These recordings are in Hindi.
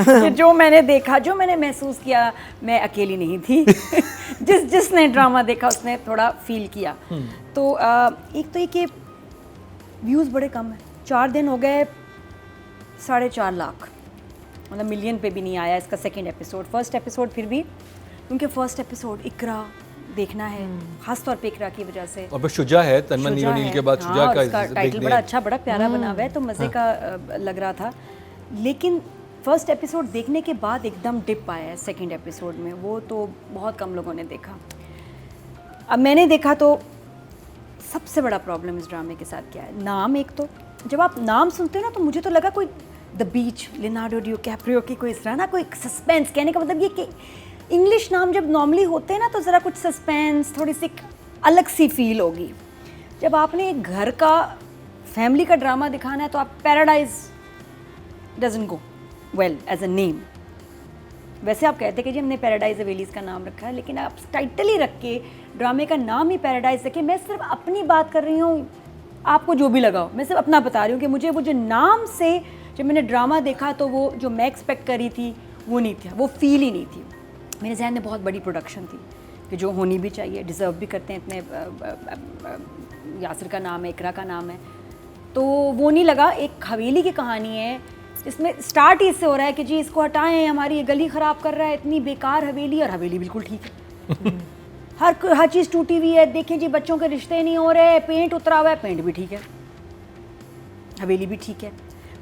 कि जो मैंने देखा, जो मैंने महसूस किया, मैं अकेली नहीं थी जिसने ड्रामा देखा उसने थोड़ा फील किया। तो एक तो ये कि व्यूज़ बड़े कम हैं, 4 दिन हो गए 4.5 लाख, मतलब मिलियन पे भी नहीं आया इसका सेकंड एपिसोड। फर्स्ट एपिसोड फिर भी, क्योंकि फर्स्ट एपिसोड इकरा देखना है, खास तौर पे इकरा की वजह से। और बस शुजा है, तन्मन नील के बाद शुजा हाँ, का उसका टाइटल बड़ा अच्छा, बड़ा प्यारा बना हुआ है, तो मज़े का लग रहा था। लेकिन फर्स्ट एपिसोड देखने के बाद एकदम डिप आया है सेकंड एपिसोड में, वो तो बहुत कम लोगों ने देखा। अब मैंने देखा तो सबसे बड़ा प्रॉब्लम इस ड्रामे के साथ क्या है, नाम। एक तो जब आप नाम सुनते हो ना, तो मुझे तो लगा कोई द बीच, लियोनार्डो डिकैप्रियो की कोई इस तरह ना, कोई सस्पेंस। कहने का मतलब ये कि इंग्लिश नाम जब नॉर्मली होते हैं ना, तो ज़रा कुछ सस्पेंस, थोड़ी सी अलग सी फील होगी। जब आपने एक घर का, फैमिली का ड्रामा दिखाना है, तो आप paradise doesn't go well as a name. वैसे आप कहते कि जी हमने पैराडाइज हवेलीज का नाम रखा है, लेकिन आप टाइटल ही रख के ड्रामे का नाम ही पैराडाइज रखे। मैं सिर्फ अपनी बात कर रही हूँ, आपको जो भी लगाओ, मैं सिर्फ अपना बता रही हूँ कि मुझे वो जो नाम से जब मैंने ड्रामा देखा, तो वो जो मैं एक्सपेक्ट करी थी वो नहीं था, वो फील ही नहीं थी। मेरे जहन में बहुत बड़ी प्रोडक्शन थी कि जो होनी भी चाहिए, डिज़र्व भी करते हैं, इतने यासिर का नाम है, इकरा का नाम है, तो वो नहीं लगा। एक हवेली की कहानी है जिसमें स्टार्ट ही इससे हो रहा है कि जी इसको हटाएं, हमारी ये गली ख़राब कर रहा है, इतनी बेकार हवेली, और हवेली बिल्कुल ठीक है हर चीज़ टूटी हुई है, देखें जी बच्चों के रिश्ते नहीं हो रहे, पेंट उतरा हुआ है, पेंट भी ठीक है, हवेली भी ठीक है,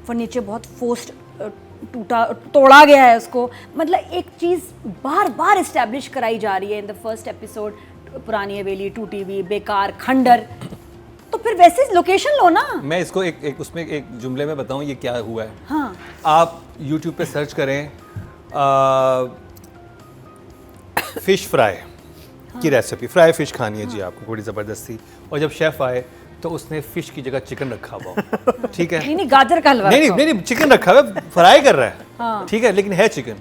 फर्नीचर बहुत फोर्स्ड तोड़ा गया है उसको। मतलब एक चीज़ बार बार इस्टेब्लिश कराई जा रही है इन द फर्स्ट एपिसोड, पुरानी हवेली, टूटी हुई, बेकार, खंडर। तो फिर वैसे लोकेशन लो ना। मैं इसको एक उसमें एक जुमले में बताऊं ये क्या हुआ है। हाँ, आप YouTube पे सर्च करें फिश फ्राई की रेसिपी, फ्राई फिश खानी है जी आपको बड़ी ज़बरदस्ती, और जब शेफ़ आए तो उसने फिश की जगह चिकन रखा हुआ, ठीक है, नहीं गाजर का हलवा, नहीं चिकन रखा हुआ, फ्राई कर रहा है, हाँ। ठीक है, लेकिन है चिकन।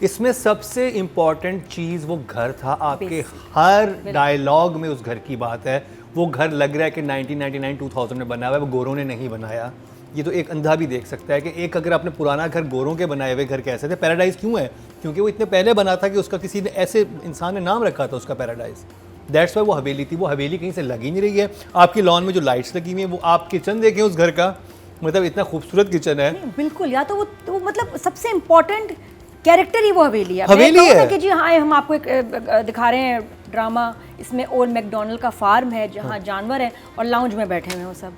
इसमें सबसे इम्पॉर्टेंट चीज़ वो घर था। आपके हर डायलॉग में उस घर की बात है। वो घर लग रहा है कि 1999 2000 में बना हुआ है, वो गोरों ने नहीं बनाया। ये तो एक अंधा भी देख सकता है कि एक अगर आपने पुराना घर, गोरों के बनाए हुए घर कैसे थे। पैराडाइज क्यों है? क्योंकि वो इतने पहले बना था कि उसका किसी ने, ऐसे इंसान ने नाम रखा था उसका पैराडाइज। दैट्स वाई वो हवेली थी। वो हवेली कहीं से लग ही नहीं रही है। आपकी लॉन में जो लाइट्स लगी हुई हैं, वो आप किचन देखें उस घर का, मतलब इतना खूबसूरत किचन है। बिल्कुल, या तो वो मतलब सबसे इम्पोर्टेंट कैरेक्टर ही वो हवेली है। हवेली है कि जी हाँ, हम आपको एक दिखा रहे हैं ड्रामा, इसमें ओल्ड मैकडोनल्ड का फार्म है जहाँ जानवर है और लाउंज में बैठे हुए हैं वो सब।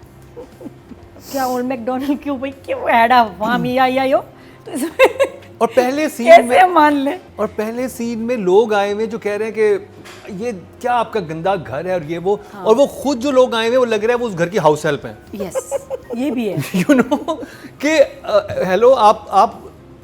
क्या ओल्ड मैकडोनल्ड क्यों भाई, क्यों ऐडा वहाँ मिया यो, तो इसमें और पहले सीन में मान लें, और पहले सीन में लोग आए हुए जो कह रहे हैं कि ये क्या आपका गंदा घर है और ये वो, हाँ। और वो खुद जो लोग आए हुए वो लग रहा है वो उस घर की हाउस हेल्प हैं। यस, ये भी है। यू नो कि हेलो,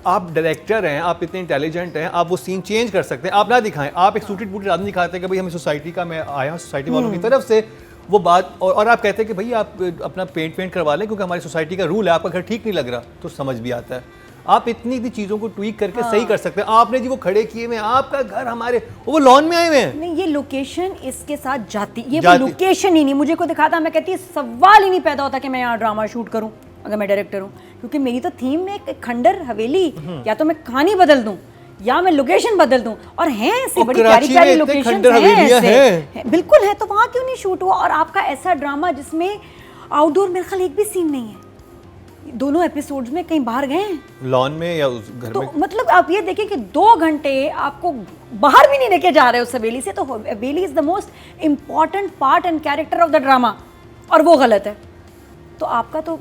आप डायरेक्टर हैं, आप इतने इंटेलिजेंट हैं, आप वो सीन चेंज कर सकते हैं। आप ना दिखाएं, आप एक सूटेड बूटेड आदमी दिखाते हैं कि भाई हमें सोसाइटी का, मैं आया हूँ सोसाइटी वालों की तरफ से वो बात, और आप कहते हैं कि भाई आप अपना पेंट करवा लें क्योंकि हमारी सोसाइटी का रूल है, आपका घर ठीक नहीं लग रहा, तो समझ भी आता है। आप इतनी चीज़ों को ट्वीक करके सही कर सकते हैं। आपने जी वो खड़े किए हुए, आपका घर हमारे, वो लॉन में आए हुए हैं। नहीं, ये लोकेशन इसके साथ जाती, ये लोकेशन ही नहीं मुझे को दिखाता, मैं कहती सवाल ही नहीं पैदा होता कि मैं यहाँ ड्रामा शूट करूँ अगर मैं डायरेक्टर हूँ, क्योंकि मेरी तो थीम में एक खंडर हवेली, या तो मैं कहानी बदल दूँ या मैं लोकेशन बदल दूं, और हैं ऐसी बड़ी प्यारी प्यारी लोकेशन है, बिल्कुल है, तो वहाँ क्यों नहीं शूट हुआ? और आपका ऐसा ड्रामा जिसमें आउटडोर मेरे ख्याल एक भी सीन नहीं है, दोनों एपिसोड्स में कहीं बाहर गए हैं लॉन में या उस घर तो में। मतलब आप ये देखिए कि 2 घंटे आपको बाहर भी नहीं लेके जा रहे उस हवेली से, तो हवेली is the most important part and character of the drama, और वो गलत है। तो आपका तो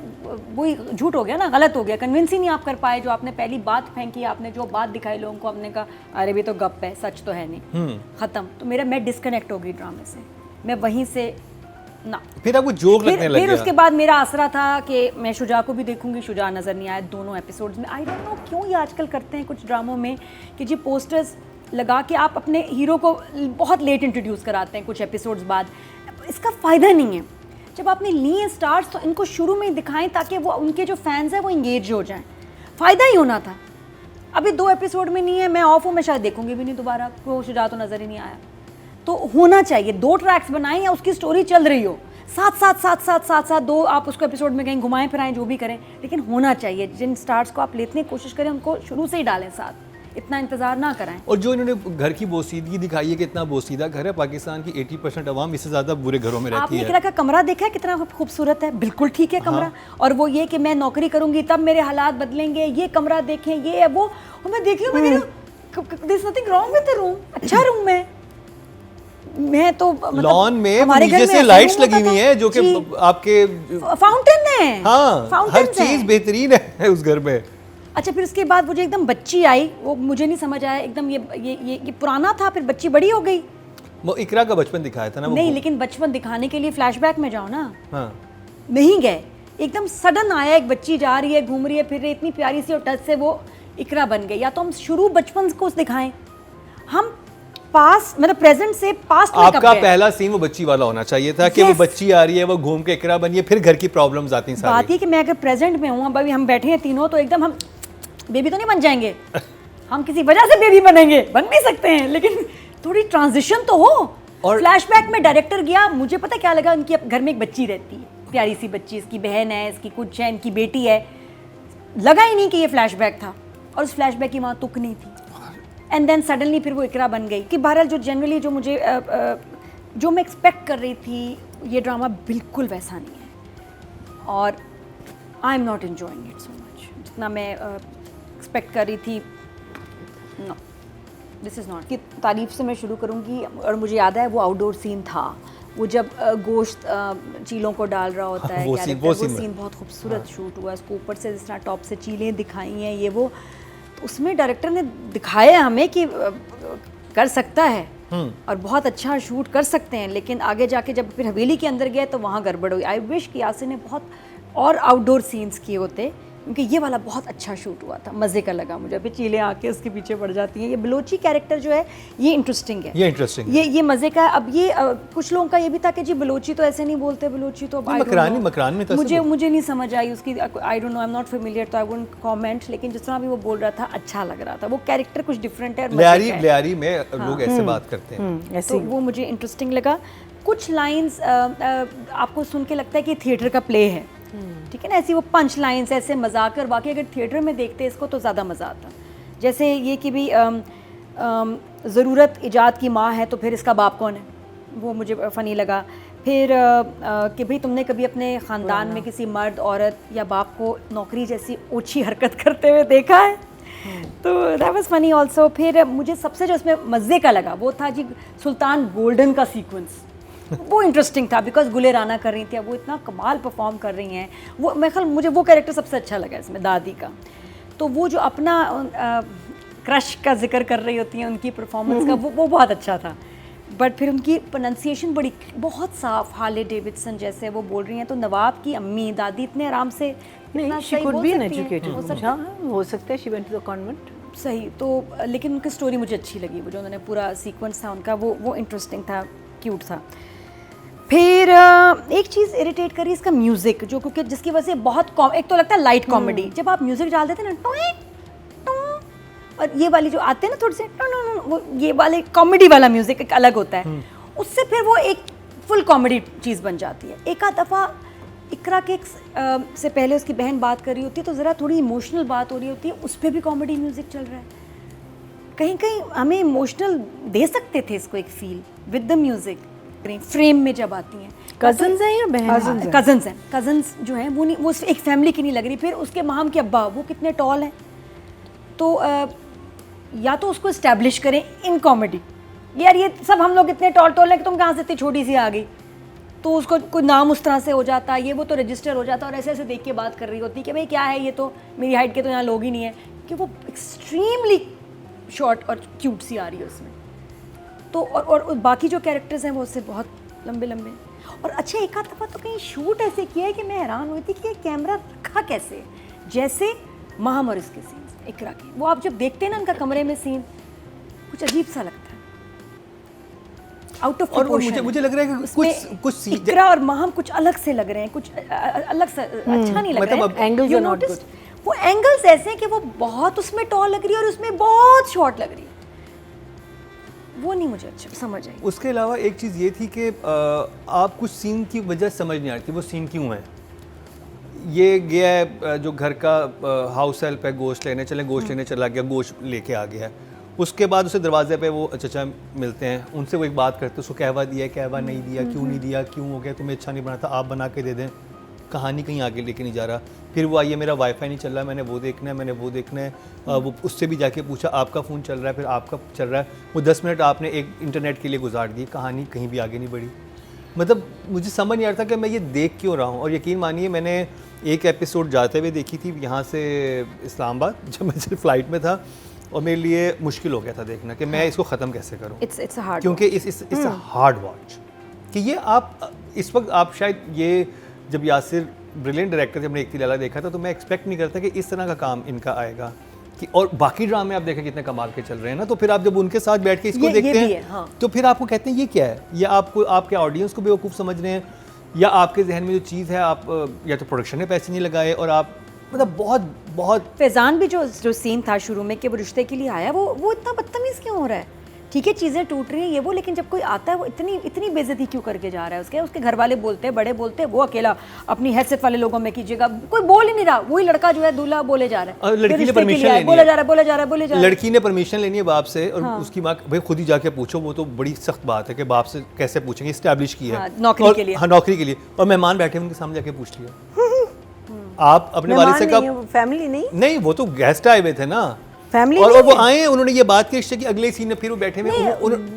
वही झूठ हो गया ना, गलत हो गया, कन्विंस ही नहीं आप कर पाए। जो आपने पहली बात फेंकी, आपने जो बात दिखाई लोगों को, आपने कहा अरे भी तो गप है, सच तो है नहीं, खत्म। तो मैं डिस्कनेक्ट हो गई ड्रामे से, मैं वहीं से ना, फिर आपको जोक लगने लग गया। फिर उसके बाद मेरा आसरा था कि मैं शुजा को भी देखूंगी, शुजा नज़र नहीं आया दोनों एपिसोड्स में। आई डोंट नो क्यों ये आजकल करते हैं कुछ ड्रामों में कि जी पोस्टर्स लगा के आप अपने हीरो को बहुत लेट इंट्रोड्यूस कराते हैं कुछ एपिसोड्स बाद, इसका फ़ायदा नहीं है। जब आपने लिए स्टार्स तो इनको शुरू में ही दिखाएं ताकि वो उनके जो फैंस हैं वो इंगेज हो जाएं, फ़ायदा ही होना था। अभी 2 एपिसोड में नहीं है, मैं ऑफ हूँ, मैं शायद देखूंगी भी नहीं दोबारा, वो शुजा तो नज़र ही नहीं आया। तो होना चाहिए 2 ट्रैक्स बनाएं या उसकी स्टोरी चल रही हो, साथ दो आप उसको एपिसोड में कहीं घुमाएं फिराएं जो भी करें, लेकिन होना चाहिए। जिन स्टार्स को आप लेने की कोशिश करें उनको शुरू से ही डालें साथ, इतना इंतजार ना कराएं। और जो इन्होंने घर की बोसीदगी दिखाई है कि इतना बोसीदा घर है, पाकिस्तान की 80% अवाम इससे ज़्यादा बुरे घरों में रहती आपने है। इकरा का कमरा देखा है कितना खूबसूरत है, बिल्कुल ठीक है कमरा। और वो ये कि मैं नौकरी करूंगी तब मेरे हालात बदलेंगे, ये कमरा देखें, ये है वो। और मैं देख रही हूँ, there is nothing wrong with the room, अच्छा रूम है। मैं तो मतलब लॉन में हमारे घर नीचे में से ऐसा लाइट्स नहीं लगी होता हुई था। हैं जो कि जी। आपके फाउंटेन है, हाँ, हर फाउंटेन्स चीज हैं। बेहतरीन है उस घर में। अच्छा, फिर उसके बाद मुझे एकदम बच्ची आई, वो मुझे नहीं समझ आया एकदम। ये पुराना था, फिर बच्ची बड़ी हो गई। वो इकरा का बचपन दिखाया था ना वो। नहीं, लेकिन बचपन दिखाने के लिए फ्लैशबैक में जाओ ना, हाँ, नहीं गए। एकदम सडन आया, एक बच्ची जा रही है, घूम रही है, फिर इतनी प्यारी सी और टच से वो इकरा बन गई। या तो हम शुरू बचपन को दिखाएं, हम पास मतलब प्रेजेंट से पास्ट में कब आपका गए? पहला सीन वो बच्ची वाला होना चाहिए था कि वो Yes. बच्ची आ रही है, वो घूम के इकरा बनी है, फिर घर की प्रॉब्लम्स आती हैं बात सारी। ये कि मैं अगर प्रेजेंट में हूँ, अभी हम बैठे हैं तीनों, तो एकदम हम बेबी तो नहीं बन जाएंगे, हम किसी वजह से बेबी बनेंगे, बन भी सकते हैं, लेकिन थोड़ी ट्रांजिशन तो हो। और फ्लैशबैक में डायरेक्टर गया, मुझे पता क्या लगा, उनकी घर में एक बच्ची रहती है, प्यारी सी बच्ची, इसकी बहन है, इसकी कुछ है, इनकी बेटी है। लगा ही नहीं कि ये फ्लैशबैक था, और उस फ्लैशबैक की वहाँ तुक नहीं थी। एंड देन सडनली फिर वो इकरा बन गई। कि बहरहाल जो जनरली जो मुझे जो मैं एक्सपेक्ट कर रही थी, ये ड्रामा बिल्कुल वैसा नहीं है, और I am not enjoying it so much जितना मैं एक्सपेक्ट कर रही थी। No, this is not. कि तारीफ से मैं शुरू करूँगी, और मुझे याद है वो आउटडोर सीन था, वो जब गोश्त चीलों को डाल रहा होता है, वो कैरेक्टर, वो सीन बहुत खूबसूरत शूट हुआ। उसको ऊपर से जिस तरह टॉप से चीलें दिखाई हैं, ये वो, तो उसमें डायरेक्टर ने दिखाया हमें कि कर सकता है और बहुत अच्छा शूट कर सकते हैं। लेकिन आगे जाके जब फिर हवेली के अंदर गए तो वहाँ गड़बड़ हुई। आई विश कि यासिर ने बहुत और आउटडोर सीन्स किए होते, क्योंकि ये वाला बहुत अच्छा शूट हुआ था, मज़े का लगा मुझे। अभी चीलें आके उसके पीछे पड़ जाती हैं। ये बलोची कैरेक्टर जो है ये इंटरेस्टिंग है, ये इंटरेस्टिंग, ये मज़े का है। अब ये कुछ लोगों का ये भी था कि जी बलोची तो ऐसे नहीं बोलते, बलोची तो मकरान में तो मुझे नहीं समझ आई उसकी, I don't know, I am not familiar, तो आई वुडंट कमेंट। लेकिन जिस तरह भी वो बोल रहा था, अच्छा लग रहा था। वो कैरेक्टर कुछ डिफरेंट है, लियारी में लोग ऐसे बात करते हैं, तो वो मुझे इंटरेस्टिंग लगा। कुछ लाइंस आपको सुन के लगता है कि थिएटर का प्ले है, ठीक है ना, ऐसी वो पंच लाइंस, ऐसे मजाक। और बाकी अगर थिएटर में देखते इसको तो ज़्यादा मज़ा आता। जैसे ये कि भी ज़रूरत इजाद की माँ है, तो फिर इसका बाप कौन है, वो मुझे फ़नी लगा। फिर कि भाई तुमने कभी अपने ख़ानदान में किसी मर्द, औरत या बाप को नौकरी जैसी ओछी हरकत करते हुए देखा है, तो दैट वाज फनी ऑल्सो। फिर मुझे सबसे जो इसमें मज़े का लगा वो था जी सुल्तान गोल्डन का सीक्वेंस, वो इंटरेस्टिंग था, बिकॉज गुले राना कर रही थी, वो इतना कमाल परफॉर्म कर रही हैं। वो मैं ख्याल मुझे वो कैरेक्टर सबसे अच्छा लगा इसमें, दादी का। तो वो जो अपना क्रश का जिक्र कर रही होती हैं, उनकी परफॉर्मेंस का, वो बहुत अच्छा था। बट फिर उनकी प्रोनाउंसिएशन बहुत साफ, हार्ले डेविडसन जैसे वो बोल रही हैं। तो नवाब की अम्मी दादी इतने आराम से नहीं, she could be an educated, हो सकता है she went to the convent, सही। तो लेकिन उनकी स्टोरी मुझे अच्छी लगी, वो जो उन्होंने पूरा सीक्वेंस था उनका, वो इंटरेस्टिंग था, क्यूट था। फिर एक चीज़ इरिटेट करी, इसका म्यूज़िक, जो क्योंकि जिसकी वजह से बहुत एक तो लगता है लाइट कॉमेडी, जब आप म्यूज़िक डाल देते ना टों टों, और ये वाली जो आते हैं ना थोड़े से टों, वो ये वाले कॉमेडी वाला म्यूज़िक एक अलग होता है, उससे फिर वो एक फुल कॉमेडी चीज़ बन जाती है। एक आध दफ़ा इकरा के से पहले उसकी बहन बात कर रही होती है, तो ज़रा थोड़ी इमोशनल बात हो रही होती है, उस पर भी कॉमेडी म्यूज़िक चल रहा है। कहीं कहीं हमें इमोशनल दे सकते थे इसको, एक feel with the music. Frame में जब आती हैं, कजन्स हैं या बहन? कजन्स हैं। कजन्स जो हैं वो नहीं, वो एक फैमिली की नहीं लग रही। फिर उसके माम के अब्बा वो कितने टॉल हैं, तो या तो उसको इस्टेब्लिश करें इन कॉमेडी, यार ये सब हम लोग इतने टॉल हैं कि तुम कहाँ से इतनी छोटी सी आ गई, तो उसको कोई नाम उस तरह से हो जाता, ये वो तो रजिस्टर हो जाता, और ऐसे ऐसे देख के बात कर रही होती कि भाई क्या है, ये तो मेरी हाइट के तो यहाँ लोग ही नहीं है, कि वो एक्सट्रीमली शॉर्ट और क्यूट सी आ रही है उसमें। तो और बाकी जो कैरेक्टर्स हैं वो उससे बहुत लंबे लंबे। और अच्छा, एक आध दफ़ा तो कहीं शूट ऐसे किया है कि मैं हैरान हुई थी कि ये कैमरा रखा कैसे, जैसे माहम और इसके सीन इकरा के, वो आप जब देखते हैं ना उनका कमरे में सीन, कुछ अजीब सा लगता है, आउट ऑफ प्रोपोर्शन। और मुझे लग रहा है कि कुछ इकरा और माहम कुछ अलग से लग रहे हैं, कुछ अलग से अच्छा नहीं लग रहा है। Angles are not good. वो एंगल्स ऐसे हैं कि वो बहुत उसमें टॉल लग रही है और उसमें बहुत शॉर्ट लग रही है। वो नहीं मुझे अच्छा समझ आई। उसके अलावा एक चीज़ ये थी कि आप कुछ सीन की वजह समझ नहीं आ रही थी वो सीन क्यों है। ये गया है जो घर का हाउस हेल्प है, गोश्त लेने चले, गोश्त लेने चला गया, गोश्त लेके आ गया। उसके बाद उसे दरवाजे पे वो चचा मिलते हैं, उनसे वो एक बात करते, उसको कहवा दिया, कहवा नहीं दिया, क्यों नहीं दिया, क्यों हो गया, तुम्हें अच्छा नहीं बना था, आप बना के दे दें। कहानी कहीं आगे लेके नहीं जा रहा। फिर वो आइए मेरा वाईफाई नहीं चल रहा है, मैंने वो देखना है, मैंने वो देखना है। वो उससे भी जाके पूछा आपका फ़ोन चल रहा है, फिर आपका चल रहा है। वो 10 मिनट आपने एक इंटरनेट के लिए गुजार दिए, कहानी कहीं भी आगे नहीं बढ़ी। मतलब मुझे समझ नहीं आ रहा था कि मैं ये देख क्यों रहा हूँ। और यकीन मानिए मैंने एक एपिसोड जाते हुए देखी थी यहाँ से इस्लामाबाद, जब मैं सिर्फ फ़्लाइट में था, और मेरे लिए मुश्किल हो गया था देखना कि मैं इसको ख़त्म कैसे करूँ। इट्स हार्ड, क्योंकि इट्स हार्ड वॉच कि ये आप इस वक्त आप शायद ये जब यासिर ब्रिलियंट डायरेक्टर जब मैंने एक तिलाला देखा था तो मैं एक्सपेक्ट नहीं करता कि इस तरह का काम इनका आएगा कि, और बाकी ड्रामे आप देखें कितने कमाल के चल रहे हैं ना, तो फिर आप जब उनके साथ बैठ के इसको देखते हैं हाँ। तो फिर आपको कहते हैं ये क्या है, या आपको आपके ऑडियंस को बेवकूफ़ समझ रहे हैं, या आपके जहन में जो चीज़ है आप या तो प्रोडक्शन ने पैसे नहीं लगाए और आप मतलब बहुत फैजान भी जो सीन था शुरू में कि वो रिश्ते के लिए आया, वो इतना बदतमीज़ क्यों हो रहा है। ठीक है चीज़ें टूट रही हैं ये वो, लेकिन जब कोई आता है वो इतनी बेइज्जती क्यों करके जा रहा है। उसके घर वाले बोलते हैं, बड़े बोलते हैं, वो अकेला अपनी हैसियत वाले लोगों में कीजिएगा, कोई बोल ही नहीं रहा, वही लड़का जो है दूल्हा बोले जा रहा है, लड़की ने परमिशन लेनी है, बोले जा रहा है। लड़की ने परमिशन लेनी है बाप से, और उसकी माँ भाई खुद ही जाके पूछो, वो तो बड़ी सख्त बात है कि बाप से कैसे पूछेंगे, इस्टेब्लिश की है नौकरी के लिए। हाँ नौकरी के लिए, और मेहमान बैठे उनके सामने जाके पूछ लिया। आप अपने वालिद से कब, फैमिली नहीं, वो तो गेस्ट आए हुए थे ना, फैमिली और वो आए, उन्होंने ये बात की रिश्ते की, अगले सीन में फिर वो बैठे हुए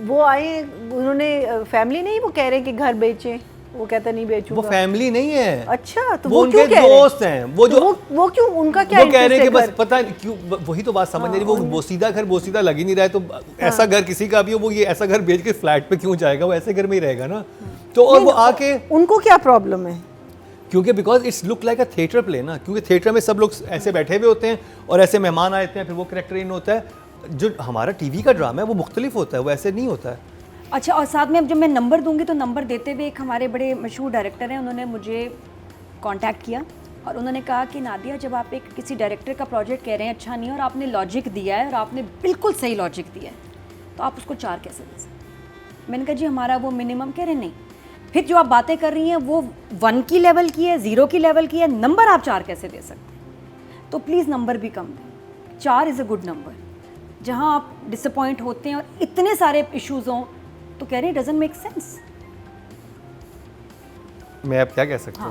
वो आए, उन्होंने फैमिली नहीं, वो कह रहे हैं कि घर बेचें, वो कहता नहीं बेचूंगा। वो फैमिली नहीं है। अच्छा, तो वो वो उनके दोस्त हैं, वो जो वो क्यों, उनका क्या वो कह रहे हैं कि interest है बस पता नहीं क्यों, वही तो बात समझ नहीं रही। वो बोसीदा घर बोसीदा लग ही नहीं रहा है, तो ऐसा घर किसी का भी हो, वो ये ऐसा घर बेच के फ्लैट पे क्यों जाएगा, वो ऐसे घर में ही रहेगा ना। तो और वो आके उनको क्या प्रॉब्लम है, क्योंकि because it's look like a theatre play ना, क्योंकि थिएटर में सब लोग ऐसे बैठे हुए होते हैं और ऐसे मेहमान आते हैं, फिर वो कैरेक्टर इन होता है। जो हमारा टीवी का ड्रामा है वो मुख्तलिफ होता है, वो ऐसे नहीं होता है। अच्छा, और साथ में अब जब मैं नंबर दूंगी तो नंबर देते हुए एक हमारे बड़े मशहूर डायरेक्टर हैं, उन्होंने मुझे कांटेक्ट किया और उन्होंने कहा कि नादिया, जब आप एक किसी डायरेक्टर का प्रोजेक्ट कह रहे हैं अच्छा नहीं है और आपने लॉजिक दिया है और आपने बिल्कुल सही लॉजिक दिया है, तो आप उसको 4 कैसे दे सकते। मैंने कहा जी हमारा वो मिनिमम, कह रहे नहीं, फिर जो आप बातें कर रही हैं वो 1 की लेवल की है, 0 की लेवल की है, नंबर आप 4 कैसे दे सकते। तो प्लीज़ नंबर भी कम दें, 4 इज़ अ गुड नंबर। जहाँ आप डिसअपॉइंट होते हैं और इतने सारे इश्यूज हों तो कह रहे हैं डजंट मेक सेंस। मैं अब क्या कह सकता हूँ।